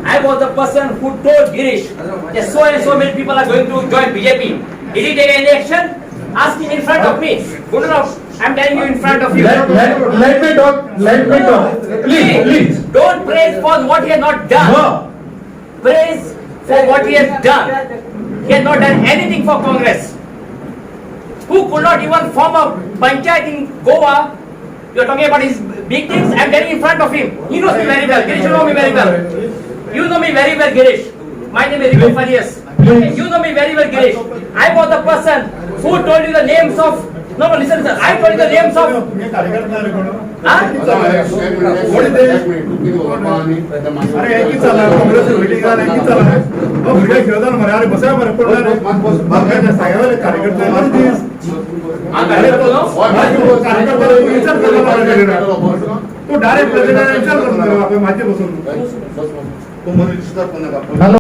I was the person who told Girish that so and so many people are going to join BJP. Did he take any action? Ask him in front of me. Good enough. I'm telling you in front of you. Let me talk. Let me talk. Please. Don't praise for what he has not done. No. Praise for what he has done. He has not done anything for Congress. Who could not even form a panchayat in Goa? You are talking about his big things. I'm telling in front of him. He knows me very well. Girish, you know me very well. You know me very well, Girish. My name is Rico Farias. You know me very well, Girish. I was the person who told you the names of. No, listen, sir. I told you the names of. अरे एक ही चला Congress meeting झाला एक ही चला वो video खेळताना म्हणे अरे बसा बरं पडला रे बाकी सगळे कार्यकर्ते अरे कार्यकर्ते विचार करला तो डायरेक्ट प्रेसिडेंट विचार करतो आपण माझे बसून तो मध्ये